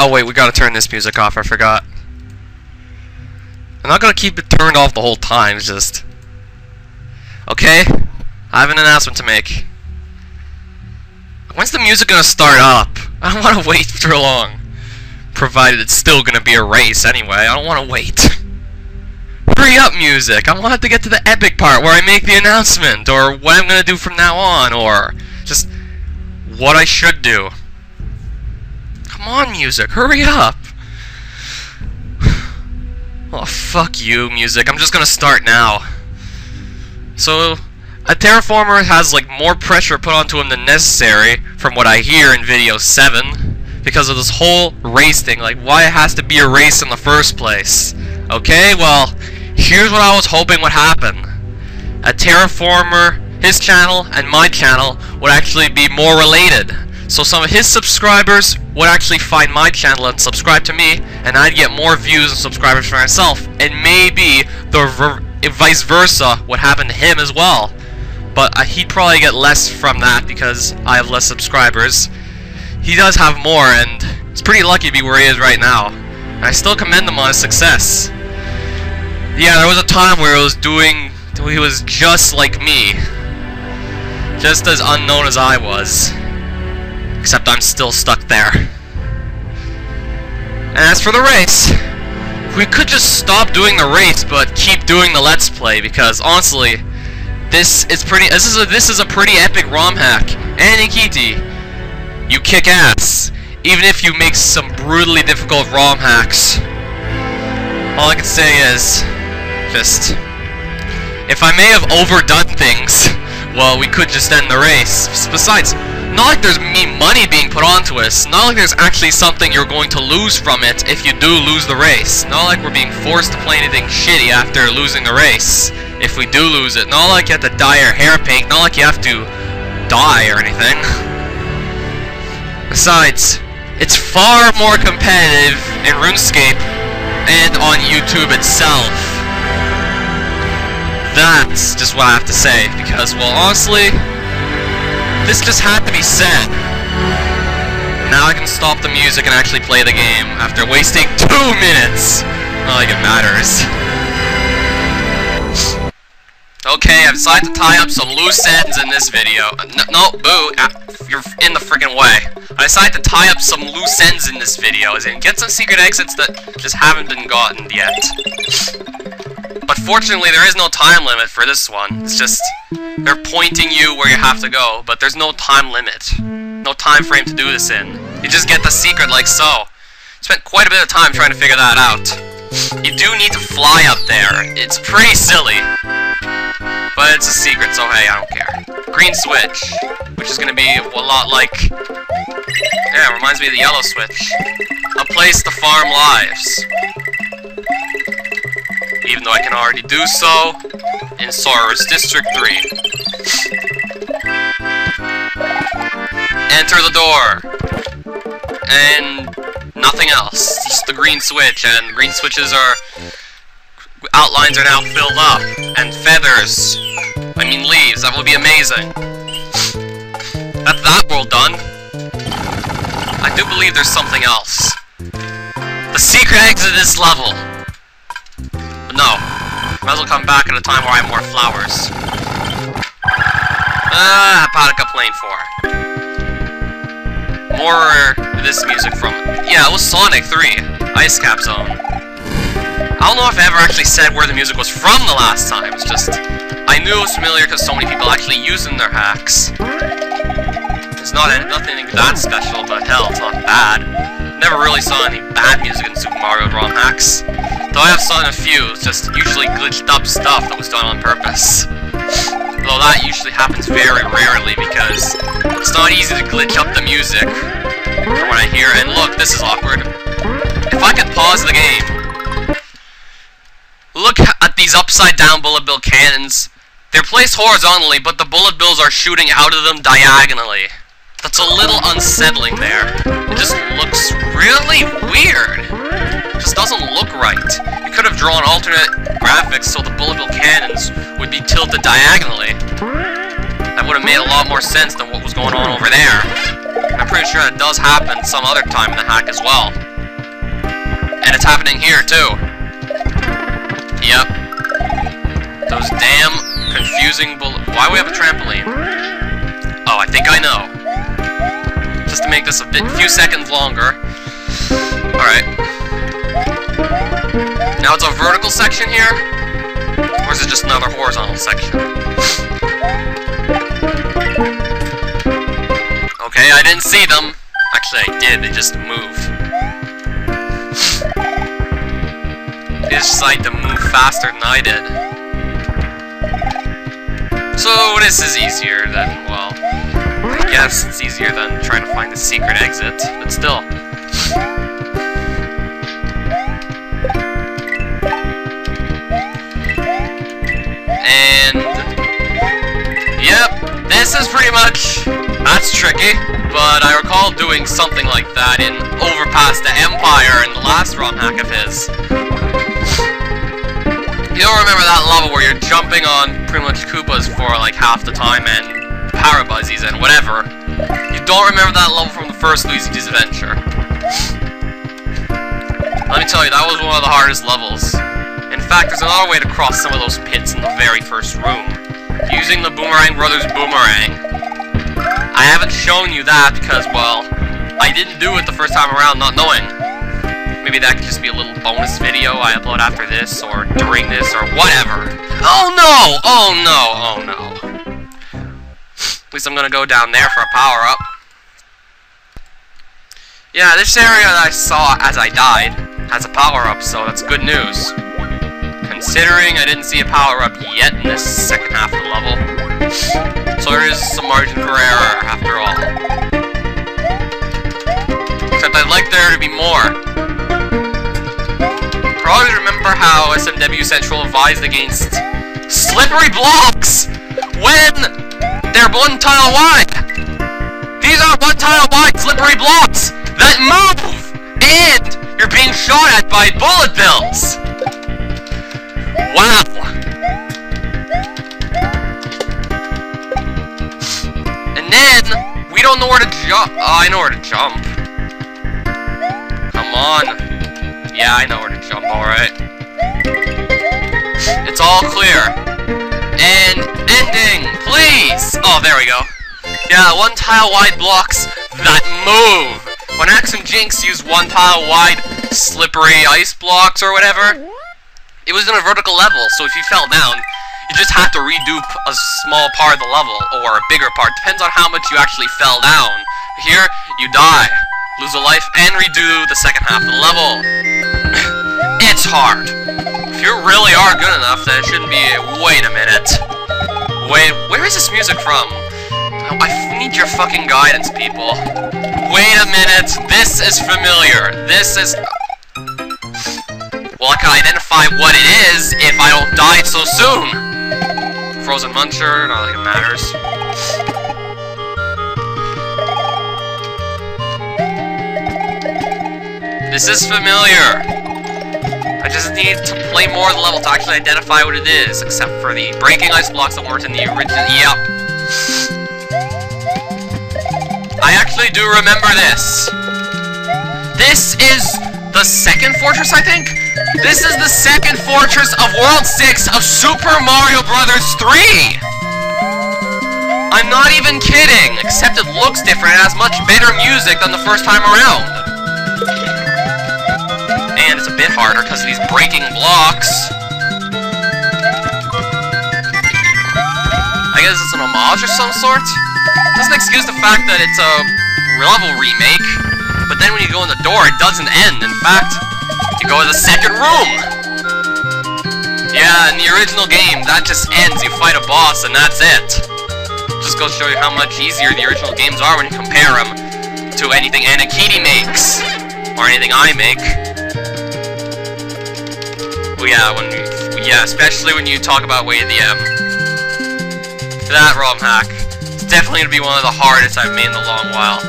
Oh wait, we gotta turn this music off, I forgot. I'm not gonna keep it turned off the whole time, it's just... Okay, I have an announcement to make. When's the music gonna start up? I don't wanna wait for long. Provided it's still gonna be a race anyway, I don't wanna wait. Hurry up, music! I wanted to get to the epic part where I make the announcement, or what I'm gonna do from now on, or just what I should do. Come on, music, hurry up! Oh, fuck you, music. I'm just gonna start now. So, a terraformer has, like, more pressure put onto him than necessary, from what I hear in video 7, because of this whole race thing. Like, why it has to be a race in the first place. Okay, well, here's what I was hoping would happen. A terraformer, his channel, and my channel would actually be more related. So some of his subscribers would actually find my channel and subscribe to me, and I'd get more views and subscribers for myself. And maybe the vice versa would happen to him as well. But he'd probably get less from that because I have less subscribers. He does have more, and he's pretty lucky to be where he is right now. And I still commend him on his success. Yeah, there was a time where he was just like me. Just as unknown as I was. Except I'm still stuck there. And as for the race, we could just stop doing the race, but keep doing the Let's Play, because honestly, this is a pretty epic ROM hack. Anikiti, you kick ass, even if you make some brutally difficult ROM hacks. All I can say is, just, if I may have overdone things, well, we could just end the race. Besides, not like there's money being put onto us. Not like there's actually something you're going to lose from it if you do lose the race. Not like we're being forced to play anything shitty after losing the race if we do lose it. Not like you have to dye your hair pink. Not like you have to die or anything. Besides, it's far more competitive in RuneScape and on YouTube itself. That's just what I have to say, because, well, honestly, this just had to be said. Now I can stop the music and actually play the game after wasting 2 minutes. Not like it matters. Okay, I've decided to tie up some loose ends in this video. Boo, you're in the freaking way. I decided to tie up some loose ends in this video, as in get some secret exits that just haven't been gotten yet. But fortunately, there is no time limit for this one. It's just, they're pointing you where you have to go, but there's no time limit. No time frame to do this in. You just get the secret like so. Spent quite a bit of time trying to figure that out. You do need to fly up there. It's pretty silly. But it's a secret, so hey, I don't care. Green switch, which is gonna be a lot like... Yeah, it reminds me of the yellow switch. A place to farm lives. Even though I can already do so in Sorcerer's District 3. Enter the door. And nothing else. Just the green switch, and green switches are... outlines are now filled up. And feathers. I mean leaves, that will be amazing. That's that world done. I do believe there's something else. The secret exit of this level. But no, might as well come back at a time where I have more flowers. Hepatica Plane 4. More this music from... Yeah, it was Sonic 3. Ice Cap Zone. I don't know if I ever actually said where the music was from the last time. It's just... I knew it was familiar because so many people actually use it in their hacks. It's nothing that special, but hell, it's not bad. Never really saw any bad music in Super Mario ROM hacks. Though I have seen a few, it's just usually glitched up stuff that was done on purpose. Though that usually happens very rarely because it's not easy to glitch up the music from what I hear. And look, this is awkward. If I could pause the game. Look at these upside down bullet bill cannons. They're placed horizontally, but the bullet bills are shooting out of them diagonally. That's a little unsettling there. It just looks really weird. It just doesn't look right. You could have drawn alternate graphics so the bullet bill cannons would be tilted diagonally. That would have made a lot more sense than what was going on over there. And I'm pretty sure that does happen some other time in the hack as well. And it's happening here, too. Yep. Those damn confusing why do we have a trampoline? Oh, I think I know. Just to make this a few seconds longer. Alright. Now it's a vertical section here? Or is it just another horizontal section? Okay, I didn't see them. Actually, I did. They just moved. They just decided to move faster than I did. So this is easier than, well, I guess it's easier than trying to find the secret exit, but still. And yep, this is pretty much, that's tricky, but I recall doing something like that in Overpass the Empire in the last ROM hack of his. You don't remember that level where you're jumping on pretty much Koopas for like half the time and Parabuzzies and whatever. You don't remember that level from the first Luigi's Adventure. Let me tell you, that was one of the hardest levels. In fact, there's another way to cross some of those pits in the very first room. Using the Boomerang Brothers boomerang. I haven't shown you that because, well, I didn't do it the first time around not knowing. Maybe that could just be a little bonus video I upload after this, or during this, or whatever. Oh no! Oh no! Oh no. At least I'm gonna go down there for a power-up. Yeah, this area that I saw as I died has a power-up, so that's good news. Considering I didn't see a power-up yet in this second half of the level. So there is some margin for error, after all. Except I'd like there to be more. Probably remember how SMW Central advised against slippery blocks when they're one tile wide. These are one tile wide slippery blocks that move, and you're being shot at by bullet bills. Wow. And then we don't know where to jump. Oh, I know where to jump. Come on. Yeah, I know where to jump, alright. It's all clear. And ending, please! Oh, there we go. Yeah, one tile wide blocks that move. When Axe and Jinx used one tile wide slippery ice blocks or whatever, it was in a vertical level, so if you fell down, you just had to redo a small part of the level, or a bigger part. Depends on how much you actually fell down. Here, you die, lose a life, and redo the second half of the level. It's hard. If you really are good enough, then it shouldn't be wait a minute. Wait, where is this music from? Oh, I need your fucking guidance, people. Wait a minute, this is familiar. This is... Well, I can identify what it is if I don't die so soon. Frozen Muncher, not like it matters. This is familiar. I just need to play more of the level to actually identify what it is, except for the breaking ice blocks that weren't in the original. Yep. I actually do remember this. This is the second fortress, I think? This is the second fortress of World 6 of Super Mario Bros. 3! I'm not even kidding, except it looks different and has much better music than the first time around. And it's a bit harder because of these breaking blocks. I guess it's an homage of some sort? Doesn't excuse the fact that it's a level remake, but then when you go in the door, it doesn't end. In fact, you go to the second room! Yeah, in the original game, that just ends. You fight a boss, and that's it. Just goes to show you how much easier the original games are when you compare them to anything Anikiti makes, or anything I make. Well, yeah, especially when you talk about Way of the M. That ROM hack. It's definitely gonna be one of the hardest I've made in a long while.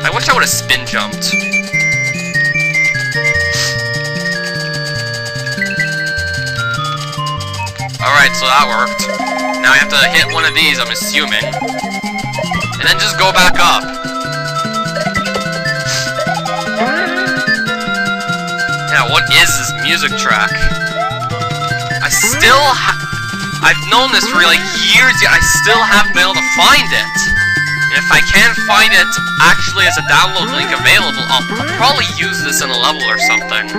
I wish I would have spin jumped. Alright, so that worked. Now I have to hit one of these, I'm assuming. And then just go back up. Yeah, what music track. I've known this for like years, yet I still haven't been able to find it. And if I can't find it actually as a download link available, I'll probably use this in a level or something.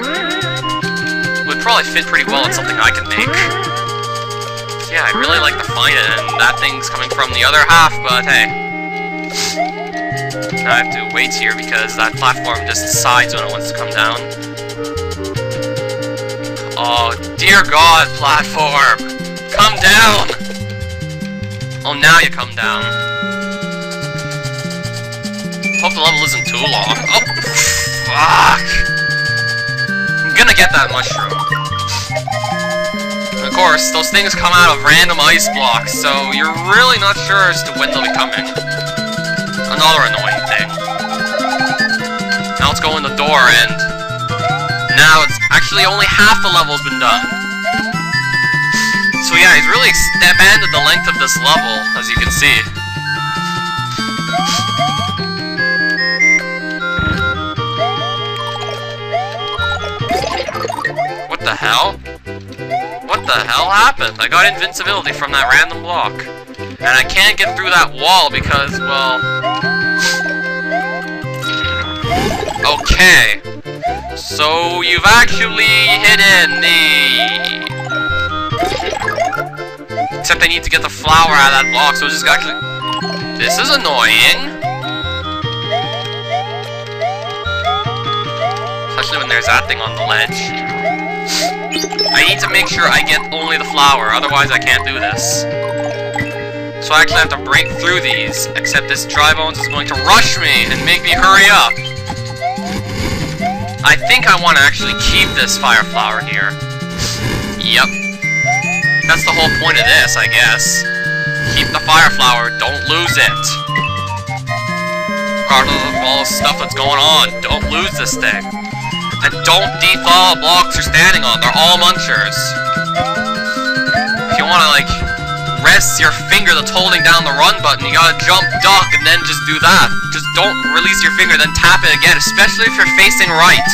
It would probably fit pretty well in something I can make. Yeah, I'd really like to find it, and that thing's coming from the other half, but hey. Now I have to wait here because that platform just decides when it wants to come down. Oh, dear God, platform! Come down! Oh, now you come down. Hope the level isn't too long. Oh, fuck! I'm gonna get that mushroom. And of course, those things come out of random ice blocks, so you're really not sure as to when they'll be coming. Another annoying thing. Now let's go in the door, and now it's actually only half the level's been done. So yeah, he's really expanded the length of this level, as you can see. What the hell? What the hell happened? I got invincibility from that random block. And I can't get through that wall because, well... Okay. So, you've actually hidden the... Except I need to get the flower out of that block, so it's just actually... This is annoying. Especially when there's that thing on the ledge. I need to make sure I get only the flower, otherwise I can't do this. So I actually have to break through these, except this dry bones is going to rush me and make me hurry up. I think I want to actually keep this fire flower here. Yep. That's the whole point of this, I guess. Keep the fire flower, don't lose it. Regardless of all the stuff that's going on, don't lose this thing. And don't defall blocks you're standing on, they're all munchers. If you want to, like, rest your finger that's holding down the run button, you gotta jump, duck, and then just do that. Just don't release your finger, then tap it again, especially if you're facing right.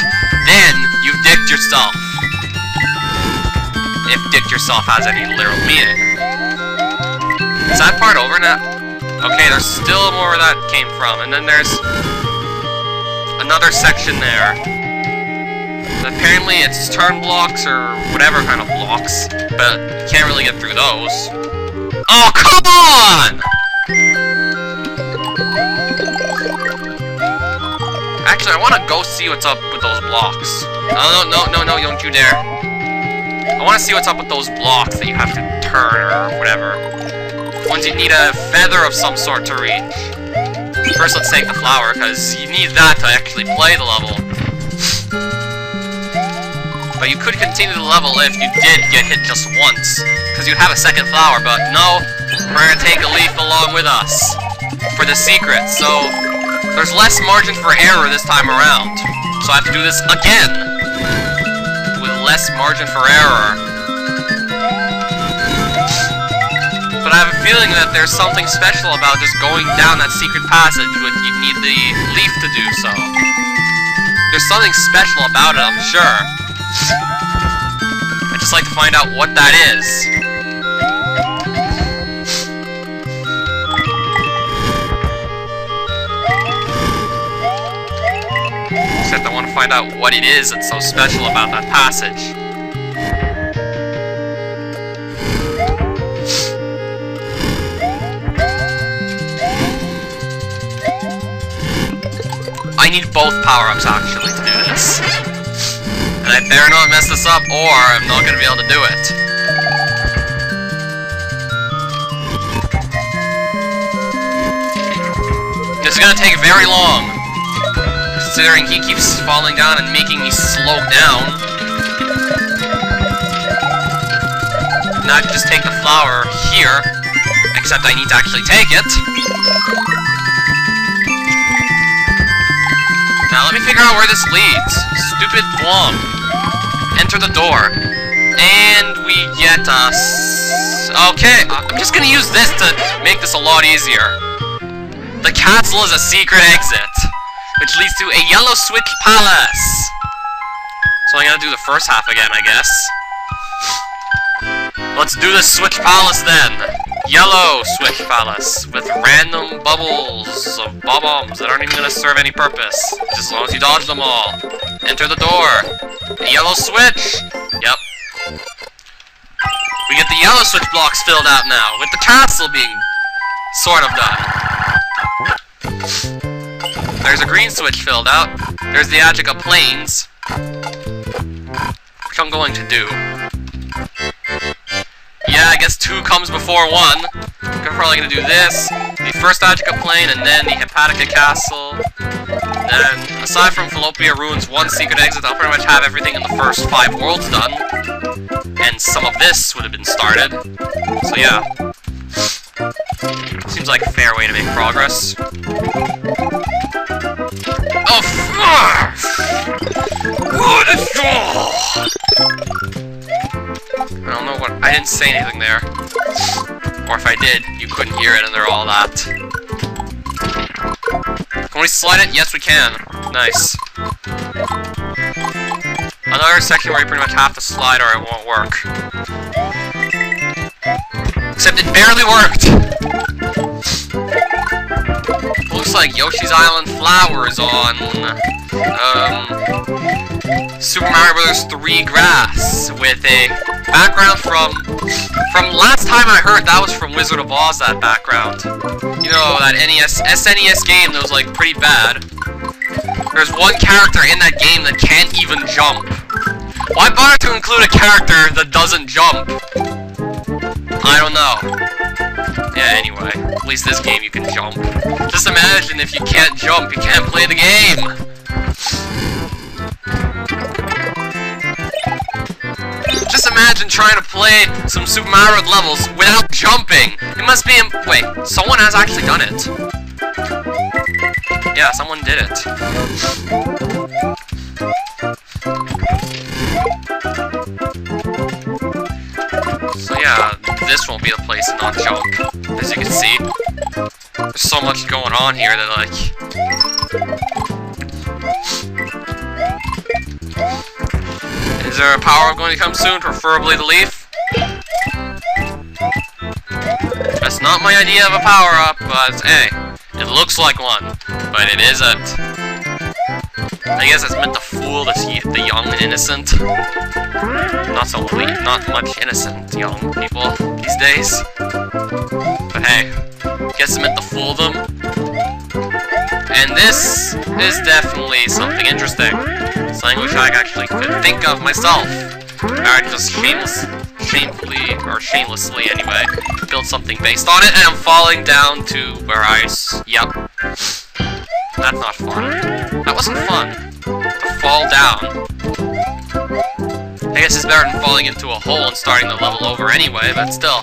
Then, you've dicked yourself. If dicked yourself has any literal meaning. Is that part over now? Okay, there's still more where that came from, and then there's another section there. Apparently it's turn blocks or whatever kind of blocks, but you can't really get through those. Oh, come on! Actually, I want to go see what's up with those blocks. No, don't you dare. I want to see what's up with those blocks that you have to turn or whatever. Ones you need a feather of some sort to reach. First, let's take the flower, because you need that to actually play the level. But you could continue the level if you did get hit just once, because you'd have a second flower, but no, we're going to take a leaf along with us for the secret, so there's less margin for error this time around. So I have to do this again, with less margin for error. But I have a feeling that there's something special about just going down that secret passage when you need the leaf to do so. There's something special about it, I'm sure. I'd just like to find out what that is. Except I want to find out what it is that's so special about that passage. I need both power-ups actually to do this. And I better not mess this up, or I'm not going to be able to do it. This is going to take very long, considering he keeps falling down and making me slow down. Now I can just take the flower here, except I need to actually take it. Now let me figure out where this leads. Stupid Blom. Enter the door. And we get us... Okay, I'm just gonna use this to make this a lot easier. The castle is a secret exit, which leads to a yellow switch palace. So I'm gonna do the first half again, I guess. Let's do the Switch Palace then! Yellow Switch Palace, with random bubbles of bob-ombs that aren't even gonna serve any purpose. Just as long as you dodge them all. Enter the door. A yellow switch! Yep. We get the yellow switch blocks filled out now, with the castle being sort of done. There's a green switch filled out. There's the Attica Plains, which I'm going to do. Yeah, I guess 2 comes before 1. I'm probably gonna do this, the first Attica Plain, and then the Hepatica Castle. Then, aside from Fallopian Ruins, 1 secret exit, I'll pretty much have everything in the first 5 worlds done. And some of this would have been started. So yeah. Seems like a fair way to make progress. Oh, I don't know what... I didn't say anything there. Or if I did, you couldn't hear it and they're all that. Can we slide it? Yes, we can. Nice. Another section where you pretty much have to slide or it won't work. Except it barely worked! Looks like Yoshi's Island Flowers on... Super Mario Bros. 3 Grass, with a background from last time I heard, that was from Wizard of Oz, that background. You know, that SNES game that was, like, pretty bad. There's one character in that game that can't even jump. Why bother to include a character that doesn't jump? I don't know. Yeah, anyway, at least this game you can jump. Just imagine if you can't jump, you can't play the game! Just imagine trying to play some Super Mario levels without jumping! It must be wait, someone has actually done it. Yeah, someone did it. So yeah, this won't be the place to not jump, as you can see. There's so much going on here that, like... Is there a power-up going to come soon, preferably the leaf? That's not my idea of a power-up, but hey, it looks like one, but it isn't. I guess it's meant to fool the young and innocent. Not much innocent young people these days. But hey, guess it's meant to fool them. And this is definitely something interesting. Something which I actually could think of myself. Or just shamelessly anyway, build something based on it, and I'm falling down to where yep. That's not fun. That wasn't fun. To fall down. I guess it's better than falling into a hole and starting the level over anyway, but still.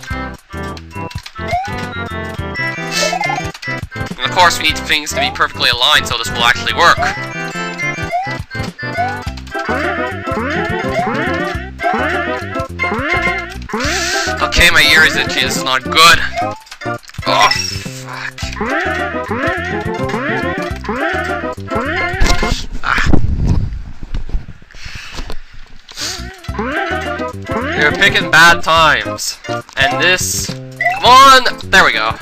And of course we need things to be perfectly aligned so this will actually work. Okay, my ear is itchy, this is not good. Oh, fuck. You're picking bad times. And this... Come on! There we go.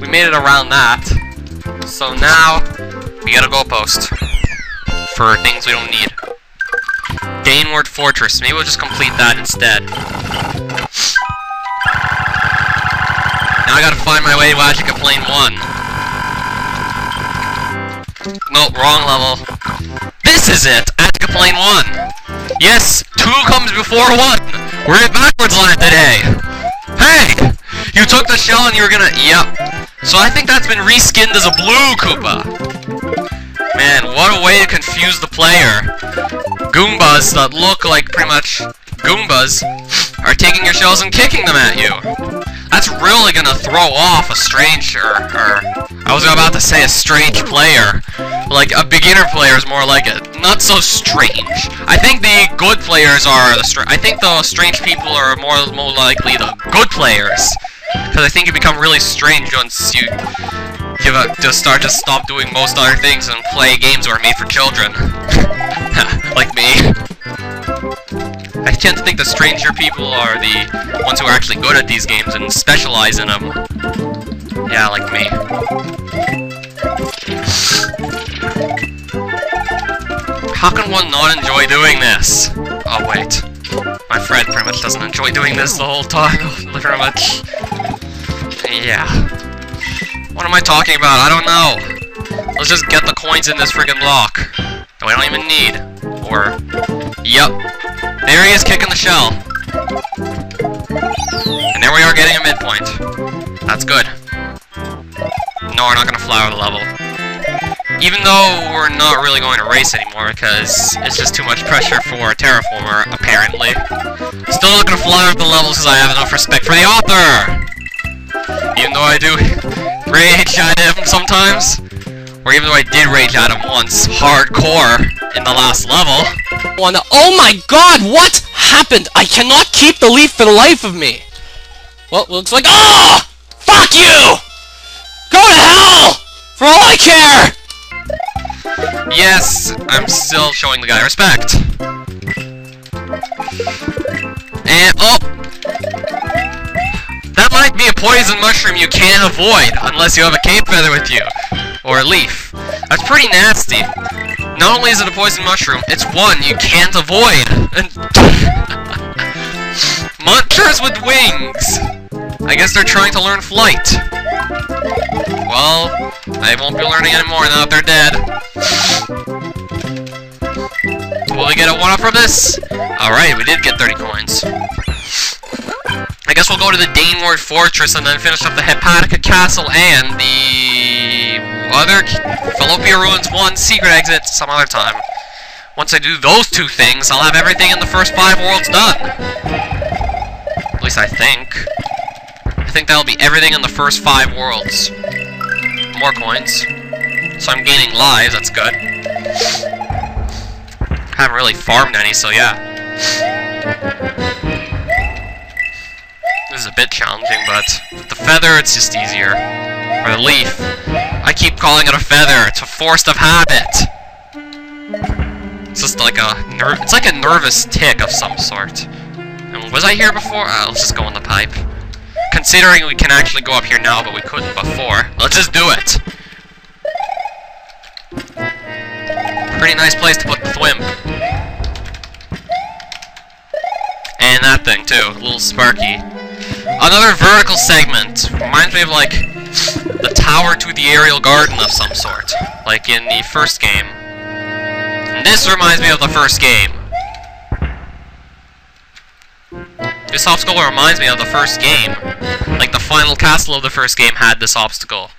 We made it around that. So now, we got a goalpost. For things we don't need. Gainward Fortress. Maybe we'll just complete that instead. Now I gotta find my way to Attica Plain 1. Nope, wrong level. This is it! Attica Plain 1! Yes, 2 comes before 1! We're in backwards line today! Hey! You took the shell and you were gonna... Yep. So I think that's been reskinned as a blue Koopa. Man, what a way to confuse the player. Goombas that look like pretty much Goombas are taking your shells and kicking them at you. That's really gonna throw off a strange, I was about to say a strange player. Like, a beginner player is more like it. Not so strange. I think the good players are I think the strange people are more likely the good players. Because I think you become really strange once you stop doing most other things and play games that are made for children. Like me. I tend to think the stranger people are the ones who are actually good at these games and specialize in them. Yeah, like me. How can one not enjoy doing this? Oh, wait. My friend pretty much doesn't enjoy doing this the whole time. Pretty much. Yeah. What am I talking about? I don't know. Let's just get the coins in this friggin' block. That we don't even need. Or... Yep. There he is, kicking the shell. And there we are getting a midpoint. That's good. No, we're not gonna fly over the level. Even though we're not really going to race anymore because it's just too much pressure for a terraformer, apparently. Still not gonna fly over the levels because I have enough respect for the author! Even though I do rage at him sometimes. Or even though I did rage at him once, hardcore, in the last level. Oh my god, what happened? I cannot keep the leaf for the life of me! Well, looks like— oh! Fuck you! Go to hell! For all I care! Yes, I'm still showing the guy respect. And, oh! That might be a poison mushroom you can't avoid, unless you have a cape feather with you. Or a leaf. That's pretty nasty. Not only is it a poison mushroom, it's one you can't avoid. And monsters with wings! I guess they're trying to learn flight. Well, I won't be learning anymore now that they're dead. Will we get a 1-up from this? Alright, we did get 30 coins. I guess we'll go to the Daneward Fortress and then finish up the Hepatica Castle and the other Philopia Ruins 1 secret exit some other time. Once I do those two things, I'll have everything in the first 5 worlds done. At least I think. I think that'll be everything in the first 5 worlds. More coins. So I'm gaining lives, that's good. Haven't really farmed any, so yeah. This is a bit challenging, but with the feather, it's just easier. Or the leaf. I keep calling it a feather. It's a force of habit. It's just like a it's like a nervous tick of some sort. And was I here before? Let's just go in the pipe. Considering we can actually go up here now, but we couldn't before. Let's just do it. Pretty nice place to put the thwimp. And that thing too, a little sparky. Another vertical segment. Reminds me of like the tower to the aerial garden of some sort. Like in the first game. And this reminds me of the first game. This obstacle reminds me of the first game. Like the final castle of the first game had this obstacle.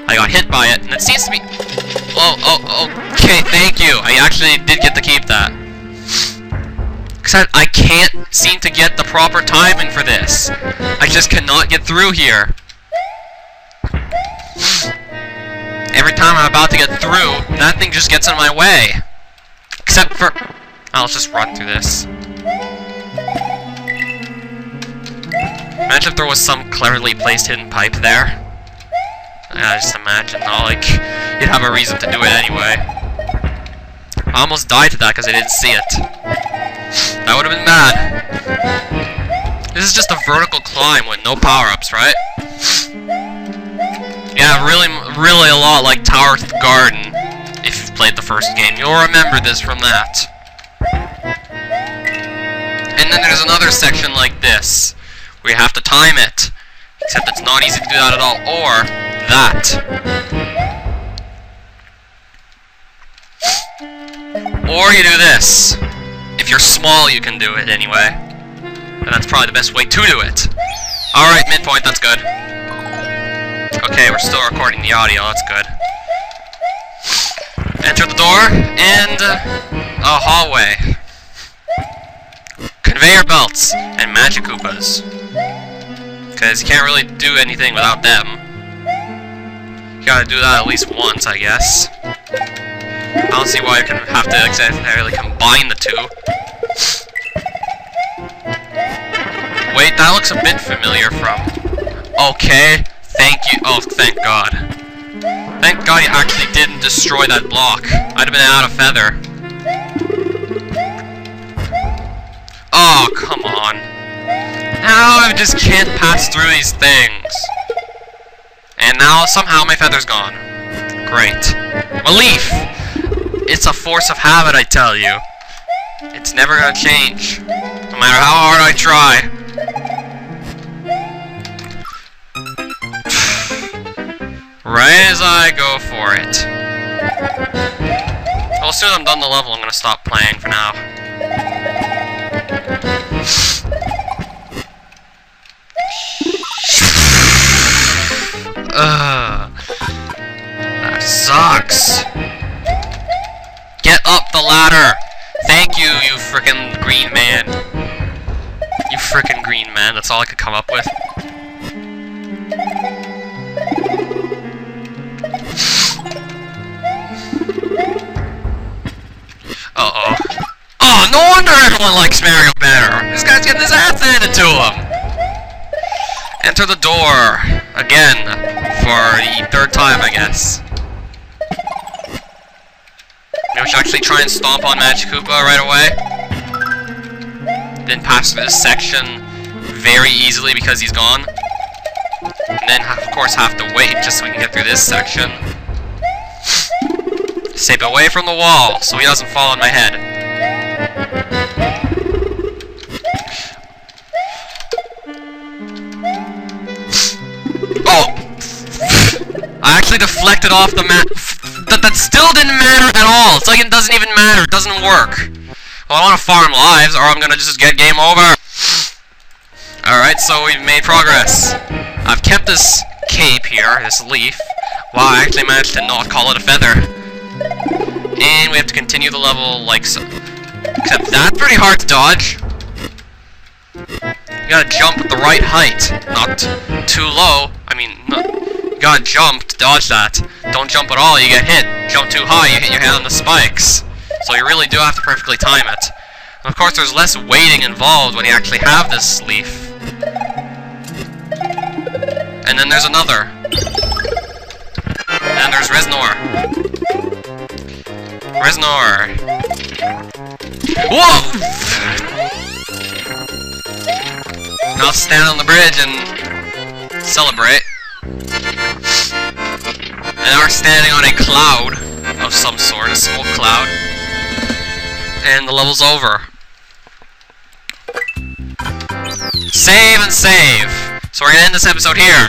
I got hit by it, and it seems to be... okay, thank you. I actually did get to keep that. Because I can't seem to get the proper timing for this. I just cannot get through here. Every time I'm about to get through, that thing just gets in my way. Except for... I'll just run through this. Imagine if there was some cleverly placed hidden pipe there. I just imagine, like, you'd have a reason to do it anyway. I almost died to that because I didn't see it. That would have been bad. This is just a vertical climb with no power-ups, right? Yeah, really a lot like Tower to the Garden. If you've played the first game, you'll remember this from that. And then there's another section like this, where you have to time it. Except it's not easy to do that at all. Or that. Or you do this. If you're small, you can do it anyway. And that's probably the best way to do it. Alright, midpoint, that's good. Okay, we're still recording the audio, that's good. Enter the door, and a hallway. Conveyor belts, and magic Koopas. Because you can't really do anything without them. You gotta do that at least once, I guess. I don't see why you can have to exactly combine the two. Wait, that looks a bit familiar from... Okay, thank you. Oh, thank God. Thank God you actually didn't destroy that block. I'd have been out of feather. Oh, come on. Now I just can't pass through these things. And now somehow my feather's gone. Great. A leaf! It's a force of habit, I tell you. It's never gonna change. No matter how hard I try. Right as I go for it. Well, as soon as I'm done the level, I'm gonna stop playing for now. That sucks. Get up the ladder. Thank you, you frickin' green man. You frickin' green man. That's all I could come up with. Uh-oh. Oh, no wonder everyone likes Mario better. This guy's getting his ass handed to him. Enter the door. Again. For the third time, I guess. Maybe we should actually try and stomp on Magic Koopa right away. Then pass through this section very easily because he's gone. And then, of course, have to wait just so we can get through this section. Stay away from the wall so he doesn't fall on my head. Oh! I actually deflected off the mat. That still didn't matter at all. It's like it doesn't even matter. It doesn't work. Well, I want to farm lives or I'm gonna just get game over. Alright, so we've made progress. I've kept this cape here, this leaf. Wow, I actually managed to not call it a feather. And we have to continue the level like so. Except that's pretty hard to dodge. You gotta jump at the right height, not too low. I mean, you gotta jump to dodge that. Don't jump at all, you get hit. Jump too high, you hit your head on the spikes. So you really do have to perfectly time it. And of course, there's less waiting involved when you actually have this leaf. And then there's another. And there's Reznor. Reznor. Whoa! Now let's stand on the bridge and celebrate. And now we're standing on a cloud of some sort, a smoke cloud. And the level's over. Save and save. So we're gonna end this episode here.